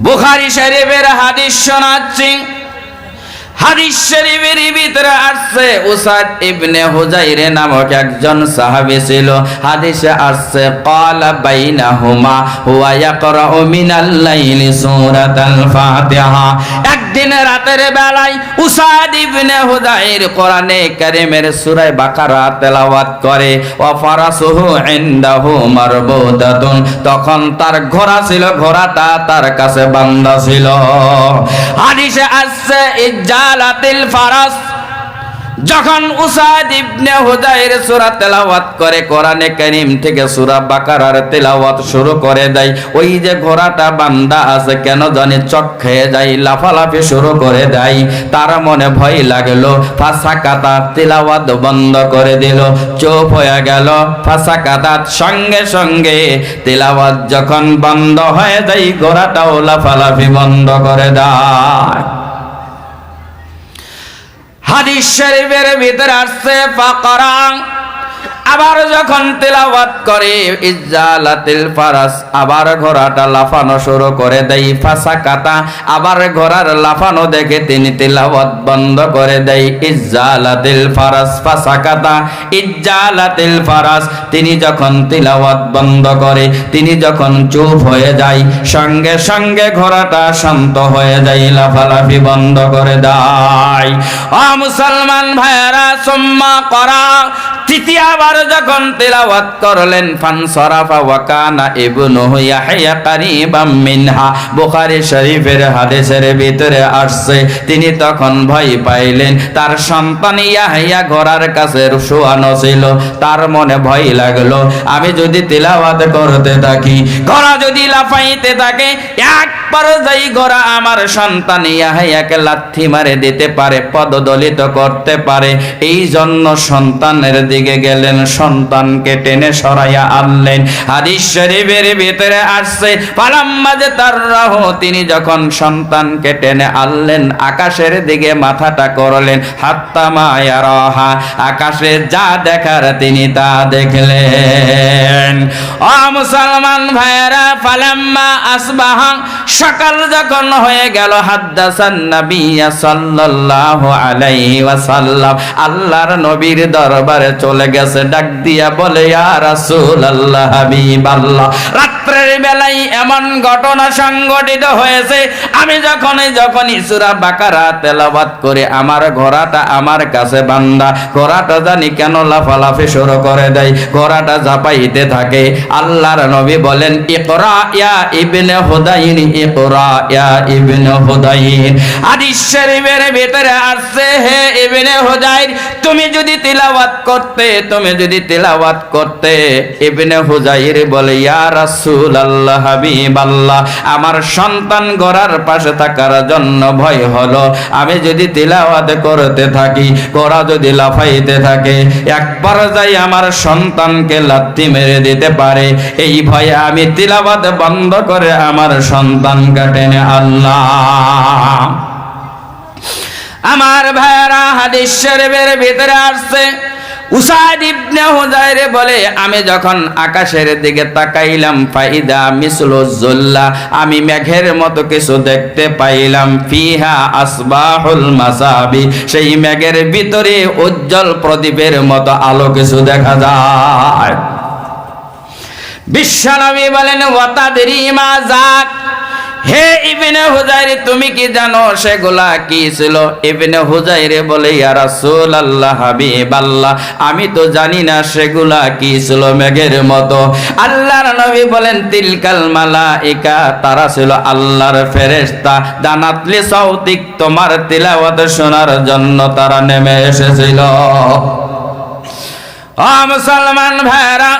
বুখারী শরীফের হাদিস শোনাচ্ছি। হাদিস শরীফের ভিতরে আসছে উসাদ ইবনে হুজাইর নামক একজন সাহাবী ছিল। হাদিসে আসছে ক্বালা বাইনাহুমা হুয়া ইয়াকরাউ মিনাল লাইলি সূরাতাল ফাতিহা। একদিন রাতের বেলায় উসাদ ইবনে হুজাইর কোরআনে কারীমের সূরা বাকারা তেলাওয়াত করে। ওয়া ফারাসুহু ইনদাহু মারবুতাতুন, তখন তার ঘোড়া ছিল, ঘোড়াটা তার কাছে বান্ধা ছিল। হাদিসে আসছে ইজ্জালাতিল ফারাস, যখন উসাদ ইবনে হুজাইর সূরা তেলাওয়াত করে, কোরআনে কারীম থেকে সূরা বাকারার তেলাওয়াত শুরু করে দেয়, ওই যে ঘোড়াটা বান্দা আছে কেন জানি চক খেয়ে যায়, লাফালাফি শুরু করে দেয়। তার মনে ভয় লাগলো, ফাসাকাতা, তেলাওয়াত বন্ধ করে দিল, চুপ হয়ে গেল। ফাসাকাতাত, সঙ্গে সঙ্গে তেলাওয়াত যখন বন্ধ হয়ে যায়, ঘোড়াটাও লাফালাফি বন্ধ করে দেয়। হাদিস শরীফের ভিতরে আসছে ফাকরা, আবার যখন তেলাওয়াত করে ইজ্জালাতিল ফারাস, আবার ঘোড়াটা লাফানো শুরু করে দেয়। ফাসাকাতা, আবার ঘোড়ার লাফানো দেখে তিনি তেলাওয়াত বন্ধ করে দেয়। ইজ্জালাতিল ফারাস ফাসাকাতা, ইজ্জালাতিল ফারাস, তিনি যখন তেলাওয়াত বন্ধ করে, তিনি যখন চুপ হয়ে যায়, সঙ্গে সঙ্গে ঘোড়াটা শান্ত হয়ে যায়, লাফালাফি বন্ধ করে দেয়। ও মুসলমান ভাইরা, সুম্মা করা, তৃতীয়বার যখন তেলাওয়াত করলেন, ফানসারাফা ওয়া কানা ইবনুহু ইয়াহইয়া কারিবাম মিনহা। বুখারী শরীফের হাদিসের ভিতরে আসছে, তিনি তখন ভয় পাইলেন, তার সন্তান ইয়াহইয়া ঘোড়ার কাছে শোয়ানো ছিল। তার মনে ভয় লাগলো, আমি যদি তেলাওয়াত করতে থাকি, ঘোড়া যদি লাফাইতে থাকে, এক পর্যায়ে ঘোড়া আমার সন্তান ইয়াহইয়াকে লাথি মারে দিতে পারে, পদদলিত করতে পারে। এই জন্য সন্তানের দিকে গেলেন, সন্তানকে টেনে সরাইয়া আনলেন। হাদিস শরীফের ভিতরে আসছে, ফালাম্মা তাররাহু, তিনি যখন সন্তানকে টেনে আনলেন, আকাশের দিকে মাথাটা করলেন, হাত্তা মা ইয়ারাহা, আকাশে যা দেখার তিনি তা দেখলেন। ও মুসলমান ভাইরা, ফালাম্মা আসবাহা, সকাল যখন হয়ে গেল, হাদ্দাসান নাবিয়্যা সাল্লাল্লাহু আলাইহি ওয়াসাল্লাম, আল্লাহর নবীর দরবারে চলে গেছে, ডাক দিয়া বলে, ইয়া রাসূলুল্লাহ, হাবিবাল্লাহ, রাত্রের বেলায় এমন ঘটনা সংঘটিত হয়েছে, আমি যখনই সূরা বাকারা তেলাওয়াত করে, আমার ঘোড়াটা আমার কাছে বান্দা, ঘোড়াটা জানি কেন লাফালাফি শুরু করে দেয়, ঘোড়াটা ঝাঁপাইতে থাকে। আল্লাহর নবী বলেন, ইকরা ইয়া ইবনে হুদাইন, ইকরা ইয়া ইবনে হুদাইন। হাদিস শরীফের ভিতরে আসছে, হে ইবনে হুদাইর, তুমি যদি তেলাওয়াত করতে। ইবনে হুজাইর বলে, ইয়া রাসূলুল্লাহ, হাবিবাল্লাহ, আমার সন্তান ঘোড়ার পাশে থাকার জন্য ভয় হলো, আমি যদি তেলাওয়াত করতে থাকি, ঘোড়া যদি লাফাইতে থাকে, এক পর্যায়ে আমার সন্তানকে লাথি মেরে দিতে পারে, এই ভয়ে আমি তেলাওয়াত বন্ধ করে আমার সন্তানকে টেনে আল্লাহ। আমার ভাইরা, হাদিস শরীফের ভিতরে আসছে, উসাদ ইবনে হুজাইর বলে, আমি যখন আকাশের দিকে তাকাইলাম, ফাইদা মিসলু যুল্লা, আমি মেঘের মতো কিছু দেখতে পাইলাম, ফিহা আসবাহুল মাসাবি, সেই মেঘের ভিতরে উজ্জ্বল প্রদীপের মতো আলো কিছু দেখা যায়। বিশ্বনবী বলেন, ওয়া তাদরি মা যাক, হে ইবনে হুজাইর, তুমি কি জানো সেগুলা কি ছিল? ইবনে হুজাইর বলে, ইয়া রাসূলুল্লাহ, হাবিবাল্লাহ, আমি তো জানি না সেগুলা কি ছিল মেঘের মতো। আল্লাহর নবী বলেন, তিলকাল মালাইকা, তারা ছিল আল্লাহর ফেরেশতা, দানাতলি সাউতিক, তোমার তিলাওয়াত শোনার জন্য তারা নেমে এসেছিল। ও মুসলমান ভাইরা,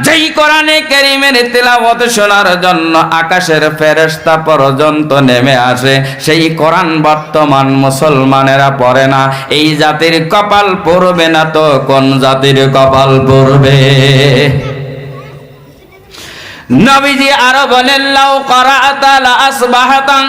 যেই কোরআনে কারীমের তেলাওয়াত শোনার জন্য আকাশের ফেরেশতা পর্যন্ত নেমে আসে, সেই কোরআন বর্তমান মুসলমানেরা পড়ে না। এই জাতির কপাল পড়বে না তো কোন জাতির কপাল পড়বে? নবীজি আরো বলেন, লাউ করাআতা লা আসবাহাতা,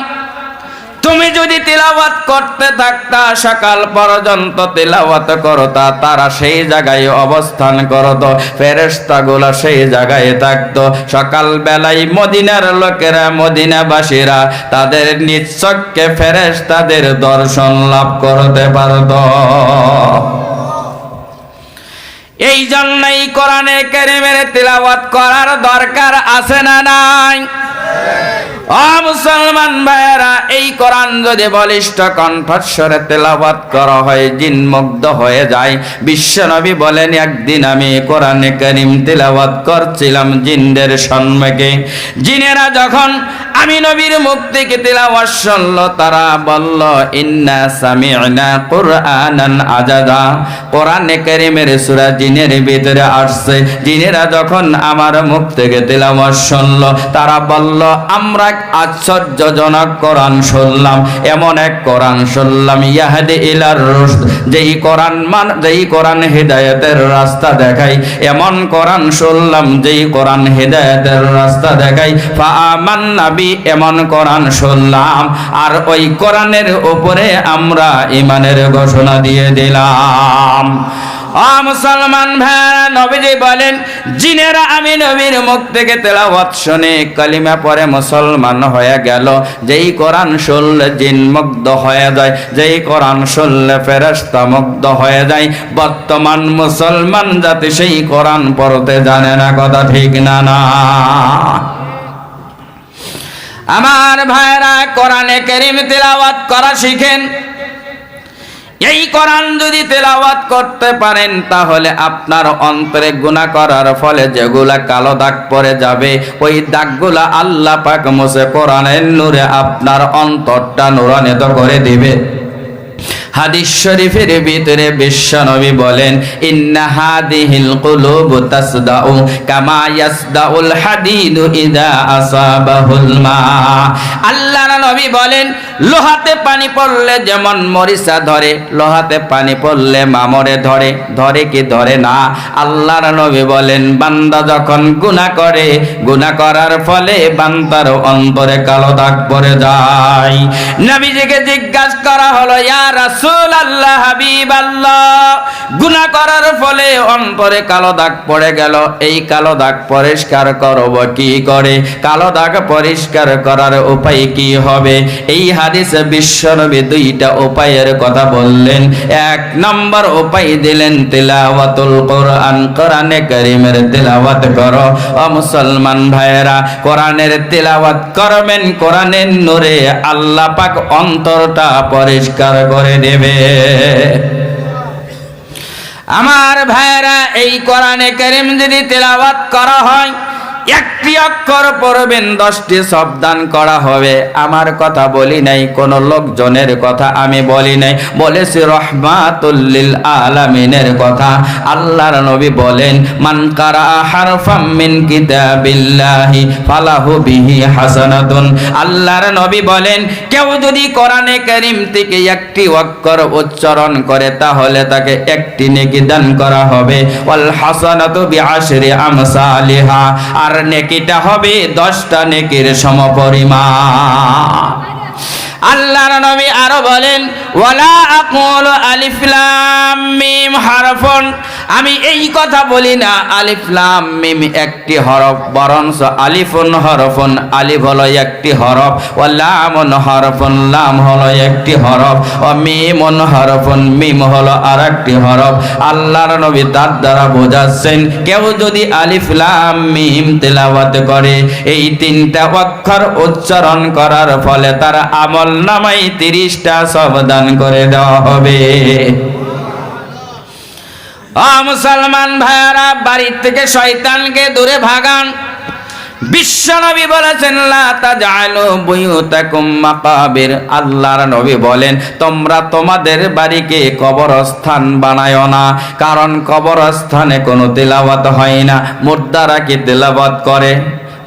তুমি যদি তিলাওয়াত করতে থাকতা, সকাল পর্যন্ত তিলাওয়াত করতা, তারা সেই জায়গায় অবস্থান করত, ফেরেশতাগুলো সেই জায়গায় থাকতো। সকাল বেলায় মদিনার লোকেরা, মদিনাবাসীরা তাদের নিজ চক্ষে ফেরেশতাদের দর্শন লাভ করতে পারত। এই জন্যই কোরআনে কারীমের তিলাওয়াত করার দরকার আছে না নাই? ও মুসলমান ভাইয়েরা, এই কোরআন যদি বলিষ্ঠ কণ্ঠস্বরে তেলাওয়াত করা হয়, জিন মুগ্ধ হয়ে যায়। বিশ্বনবী বলেন, একদিন আমি কোরআনে কারীম তেলাওয়াত করছিলাম জিনদের সম্মুখে। জিনেরা যখন আমি নবীর মুখ থেকে তেলাওয়াত শুনল, তারা বলল, ইন্না সামি'না কুরআনান আজাদা। কোরআনে কারীমের সূরা জিনের ভিতরে আসছে। জিনেরা যখন আমার মুখ থেকে তেলাওয়াত শুনল, তারা বলল, আমরা আশ্চর্যজনক কোরআন শুনলাম, এমন এক কোরআন শুনলাম, ইয়াহদি ইলার রুশদ, যেই কোরআন হিদায়াতের রাস্তা দেখায়। এমন কোরআন শুনলাম যেই কোরআন হিদায়াতের রাস্তা দেখায়। ফাআমান্না বি, এমন কোরআন শুনলাম, আর ওই কোরআনের উপরে আমরা ঈমানের ঘোষণা দিয়ে দিলাম। ও মুসলমান ভাইরা, নবীজি বলেন, জিনেরা আমি নবীর মুখ থেকে তেলাওয়াত শুনে কালিমা পড়ে মুসলমান হয়ে গেল। যেই কোরআন শুনলে জিন মুগ্ধ হয়ে যায়, যেই কোরআন শুনলে ফেরেশতা মুগ্ধ হয়ে যায়। বর্তমান মুসলমান জাতি সেই কোরআন পড়তে জানে না, কথা ঠিক না? না আমার ভাইরা, কোরআনে কারীম তেলাওয়াত করা শিখেন। এই কোরআন যদি তেলাওয়াত করতে পারেন, তাহলে আপনার অন্তরে গুনাহ করার ফলে যেগুলা কালো দাগ পড়ে যাবে, ওই দাগগুলা আল্লাহ পাক মুছে কোরআনের নূরে আপনার অন্তরটা নূরান্বিত করে দিবে। হাদিস শরীফের ভিতরে বিশ্বনবী বলেন, ইন্না হাদিহিল কুলুবু তাসদাউ কামা ইয়াসদাউল হাদিদু ইযা আসাবাহুল মা। আল্লাহর নবী বলেন, লোহাতে পানি পড়লে যেমন মরিচা ধরে, লোহাতে পানি পড়লে মামরে ধরে, ধরে কি ধরে না? আল্লাহর নবী বলেন, বান্দা যখন গুনাহ করে, গুনাহ করার ফলে বান্দার অন্তরে কালো দাগ পড়ে যায়। নবীজিকে জিজ্ঞাসা করা হলো, ইয়া রাসূলুল্লাহ, হাবিবাল্লাহ, গুনাহ করার ফলে অন্তরে কালো দাগ পড়ে গেল, এই কালো দাগ পরিষ্কার করব কি করে? কালো দাগ পরিষ্কার করার উপায় কি হবে? এই হাদিসে বিশ্বনবী দুইটা উপায়ের কথা বললেন। এক নম্বর উপায় দিলেন তিলাওয়াতুল কোরআন, কোরআনে কারীমের তিলাওয়াত করো। ও মুসলমান ভাইয়েরা, কোরআনের তিলাওয়াত করবেন, কোরআনের নূরে আল্লাহ পাক অন্তরটা পরিষ্কার করে দেবে। আমার ভাইয়েরা, এই কোরআনে কারীম যদি তেলাওয়াত করা হয়, একটি অক্ষর পড়বেন, 10টি সাবধান করা হবে। আমার কথা বলি নাই, কোন লোকজনের কথা আমি বলি নাই, বলেছি রহমাতুল লিল আলামিনের কথা। আল্লাহর নবী বলেন, মান কারা হারফাম মিন কিতাবিল্লাহি ফালাহু বিহি হাসানাতুন। আল্লাহর নবী বলেন, কেউ যদি কোরআনে কারীম থেকে একটি অক্ষর উচ্চারণ করে, তাহলে তাকে একটি নেকি দান করা হবে। ওয়াল হাসানাতু বিআশরি আমসালিহা, আর নেকিটা হবে 10টা নেকির সমপরিমাণ। আল্লাহর নবী আরো বলেন, ওয়ালা আকুলু আলিফ লাম মিম হারফুন, আমি এই কথা বলি না আলিফ লাম মিম একটি হরফ, বরঞ্চ আলিফুন হরফুন, আলিফ হলো একটি হরফ, ওয়া লামুন হরফুন, লাম হলো একটি হরফ, ও মিমুন হরফুন, মিম হলো আরেকটি হরফ। আল্লাহর নবী তার দ্বারা বোঝাচ্ছেন, কেউ যদি আলিফ লাম মিম তেলাওয়াত করে, এই 3টা অক্ষর উচ্চারণ করার ফলে তার আমল নামাই 30টা সাবধান করে দেওয়া হবে। ও মুসলমান ভাইরা, বাড়ি থেকে শয়তানকে দূরে ভাগান। বিশ্বনবী বলেছেন, লা তাজআলু বুয়ুতাকুম মাকাবির। আল্লাহর নবী বলেন, তোমরা তোমাদের বাড়িকে কবরস্থান বানায়ো না, কারণ কবরস্থানে কোনো তেলাওয়াত হয় না। মুর্দারা কি তেলাওয়াত করে?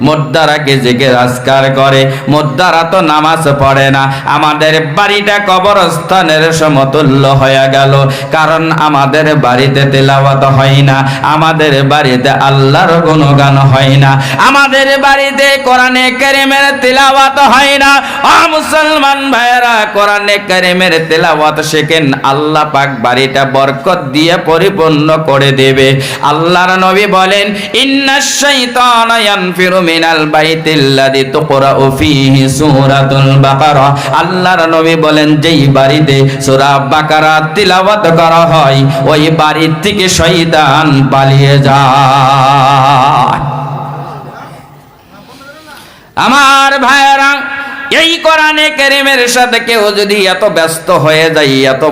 মুর্দারা কি জিকির আজকার করে? মুর্দারা তো নামাজ পড়ে না। আমাদের বাড়িটা কবরস্থানের সমতুল্য হয়ে গেল, কারণ আমাদের বাড়িতে তেলাওয়াত হয় না, আমাদের বাড়িতে আল্লাহর গুণগান হয় না, আমাদের বাড়িতে কোরআনে কারীমের তেলাওয়াত হয় না। ও মুসলমান ভাইরা, কোরআনে কারীমের তেলাওয়াত শেখেন, আল্লাহ পাক বাড়িটা বরকত দিয়ে পরিপূর্ণ করে দেবে। আল্লাহর নবী বলেন, ইন্নাশ শাইতানা ইয়ানফিরু মিনাল বাইতিল্লাযী তুকরাউ ফীহি সূরাতুল বাকারা। আল্লাহর নবী বলেন, যেই বাড়িতে সূরা বাকারা তিলাওয়াত করা হয়, ওই বাড়ি থেকে শয়তান পালিয়ে যায়। আমার ভাইরা, এই কোরআনে কারীমের সাথে কেউ যদি এত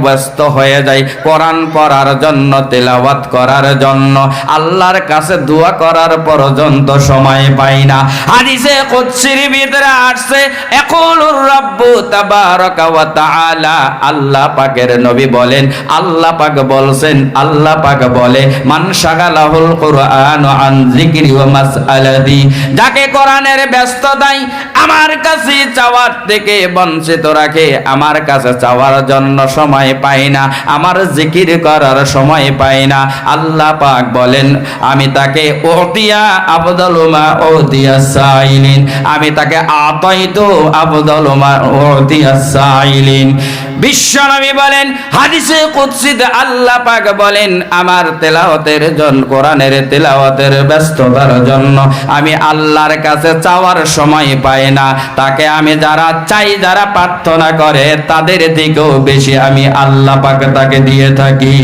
ব্যস্ত হয়ে যায় কোরআন পড়ার জন্য, তেলাওয়াত করার জন্য, আল্লাহর কাছে দোয়া করার পর্যন্ত সময় পায় না। হাদিসে কুদসির ভিতরে আসছে, ইয়াকুলুর রাব্বু তাবারাকা ওয়া তাআলা, আল্লাহ পাকের নবী বলেন, আল্লাহ পাক বলছেন, আল্লাহ পাক বলে, মান শাগালাহুল কুরআনু আন যিকরি ওয়া মাসআলাতি, যাকে কোরআনের ব্যস্ততায় আমার কাছে চাওয়ার থেকে বঞ্চিত রাখে, আমার কাছে চাওয়ার জন্য সময় পাই না, আমার জিকির করার সময় পাই না, আল্লাহ পাক বলেন, আমি তাকে উতিয়া আফদালু মা উতিয়াস সাইলিন, আমি তাকে আতাইতু আফদালু মা উতিয়াস সাইলিন। বিশ্বনবী বলেন, হাদিসে কুদসিতে আল্লাহ পাক বলেন, আমার তেলাওয়াতের জন্য, কোরআনের তেলাওয়াতের ব্যস্ততার জন্য আমি আল্লাহর কাছে চাওয়ার সময় পাই না, তাকে আমি যারা চাই, যারা প্রার্থনা করে, তাদের থেকেও বেশি আমি আল্লাহ পাক তাকে দিয়ে থাকি।